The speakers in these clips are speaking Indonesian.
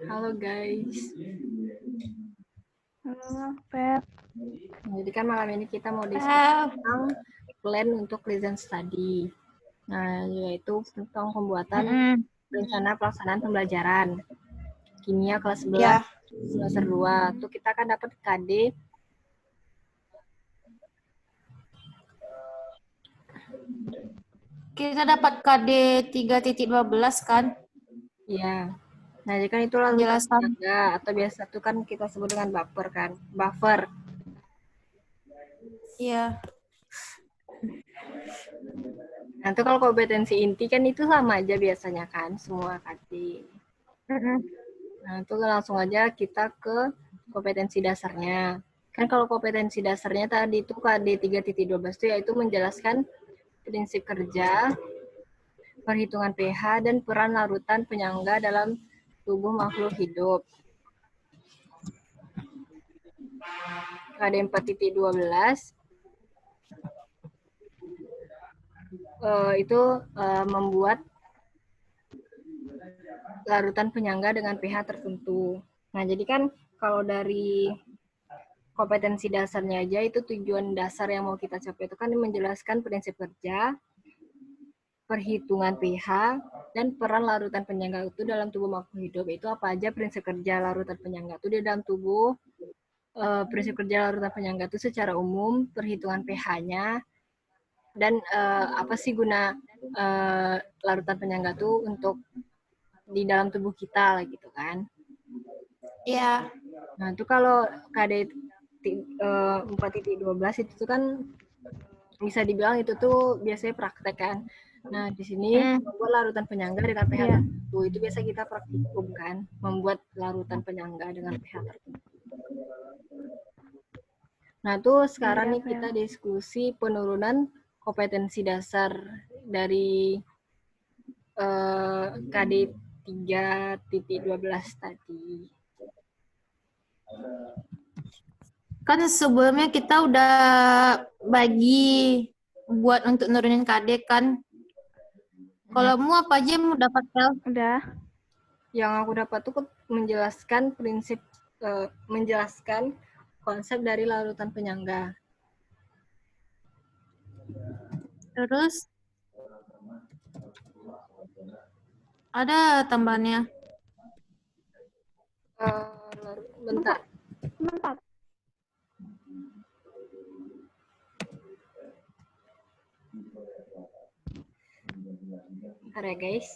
Halo guys. Halo, Pep. Jadi kan malam ini kita mau diskusi tentang plan untuk listen study. Nah, yaitu tentang pembuatan rencana pelaksanaan pembelajaran kimia kelas 11 semester 2. Tuh kita kan dapat KD Kita dapat KD 3.12 kan? ya. Nah, jadi kan itu larutan penyaga atau biasa tuh kan kita sebut dengan buffer kan. Buffer. Iya. Nah, itu kalau kompetensi inti kan itu sama aja biasanya kan, semua KD. Nah, itu langsung aja kita ke kompetensi dasarnya. Kan kalau kompetensi dasarnya tadi itu KD 3.12 itu yaitu menjelaskan prinsip kerja, perhitungan pH, dan peran larutan penyangga dalam tubuh makhluk hidup. KD 4.12 itu membuat larutan penyangga dengan pH tertentu. Nah, jadi kan kalau dari kompetensi dasarnya aja itu tujuan dasar yang mau kita capai itu kan menjelaskan prinsip kerja, perhitungan pH, dan peran larutan penyangga itu dalam tubuh makhluk hidup. Itu apa aja prinsip kerja larutan penyangga itu di dalam tubuh. Prinsip kerja larutan penyangga itu secara umum, perhitungan pH-nya, dan apa sih guna larutan penyangga itu untuk di dalam tubuh kita gitu kan. Iya. Nah, itu kalau KD 4.12 itu kan bisa dibilang itu tuh biasanya praktek kan. Nah, di sini membuat larutan penyangga dengan pH tertentu. Itu biasa kita praktikum kan, membuat larutan penyangga dengan pH tertentu. Nah, tuh sekarang nih kita diskusi penurunan kompetensi dasar dari KD 3.12 tadi. Kan sebelumnya kita udah bagi buat untuk nurunin KD kan. Kalau mu apa aja mu dapat Pel? Udah. Yang aku dapat tuh menjelaskan prinsip, menjelaskan konsep dari larutan penyangga. Terus ada tambahannya. Bentar. Bentar. Bentar ya guys.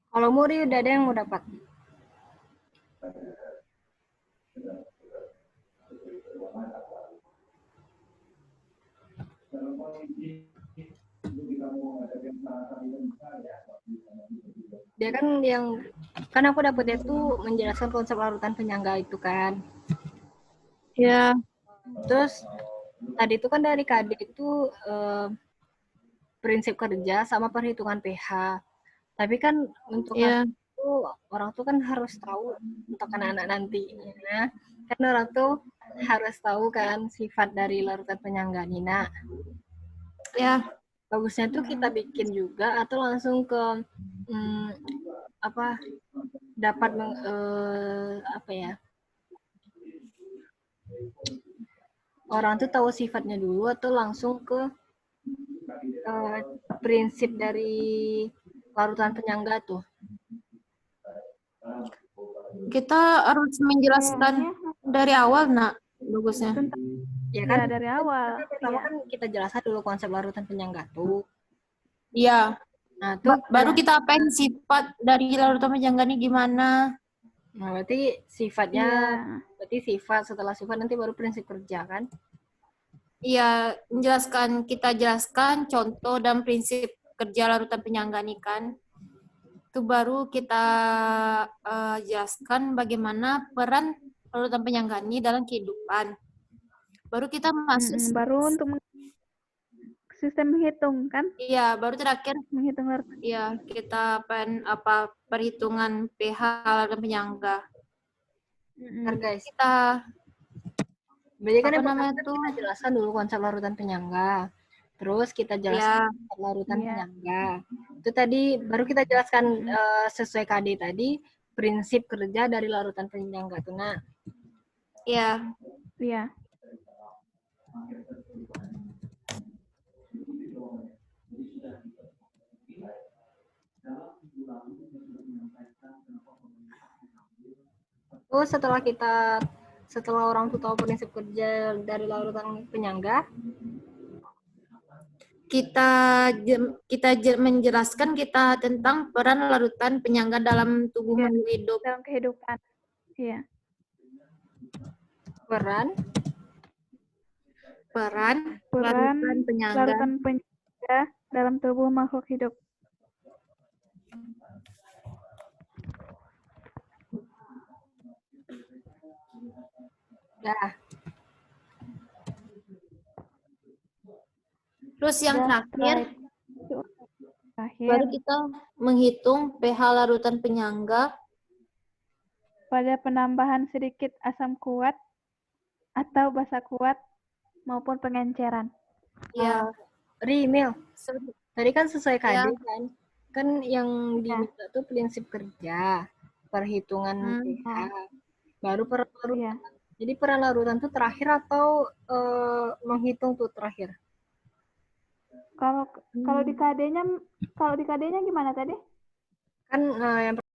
Kalau Muri udah ada yang mau dapat? Dia kan aku dapetnya tuh menjelaskan konsep larutan penyangga itu kan. Iya. Terus tadi itu kan dari KD itu prinsip kerja sama perhitungan pH. Tapi kan untuk itu orang tuh kan harus tahu untuk anak-anak nantinya. Kan orang tuh harus tahu kan sifat dari larutan penyangga Nina. Ya. Bagusnya tuh kita bikin juga atau langsung ke dapat apa ya? Orang tuh tahu sifatnya dulu atau langsung ke prinsip dari larutan penyangga tuh. Kita harus menjelaskan dari awal, nak, bagusnya. Ya kan dari awal. Pertama kan kita jelaskan dulu konsep larutan penyangga tuh. Iya. Nah, tuh baru kita apain sifat dari larutan penyangga ini gimana? Nah, berarti sifatnya, berarti sifat, setelah sifat nanti baru prinsip kerja kan? Iya, kita jelaskan contoh dan prinsip kerja larutan penyangga ini kan. itu baru kita jelaskan bagaimana peran larutan penyangga ini dalam kehidupan. Baru kita masuk, Baru untuk sistem menghitung kan? iya, baru terakhir, Menghitung larutan. iya, kita perhitungan pH larutan penyangga. Bentar guys. Kita Jadi kan apa yang pertama namanya kan tuh? kita jelaskan dulu konsep larutan penyangga. Terus kita jelaskan Ya, konsep larutan Iya. penyangga. Itu tadi baru kita jelaskan sesuai KD tadi prinsip kerja dari larutan penyangga tuh. Nah, ya. Iya. terus setelah orang tuh tahu prinsip kerja dari larutan penyangga, kita menjelaskan kita tentang peran larutan penyangga dalam tubuh Iya. makhluk hidup. Dalam kehidupan. Iya. peran Larutan penyangga. Larutan penyangga dalam tubuh makhluk hidup. dah. Terus yang terakhir, Terakhir, baru kita menghitung pH larutan penyangga pada penambahan sedikit asam kuat atau basa kuat maupun pengenceran. ya. Rimil, tadi kan sesuai KD Ya. kan? Kan yang diminta tuh prinsip kerja, perhitungan pH, baru peran larutan. Iya. Jadi peran larutan tuh terakhir atau menghitung tuh terakhir? Kalau di KD-nya gimana tadi? Kan yang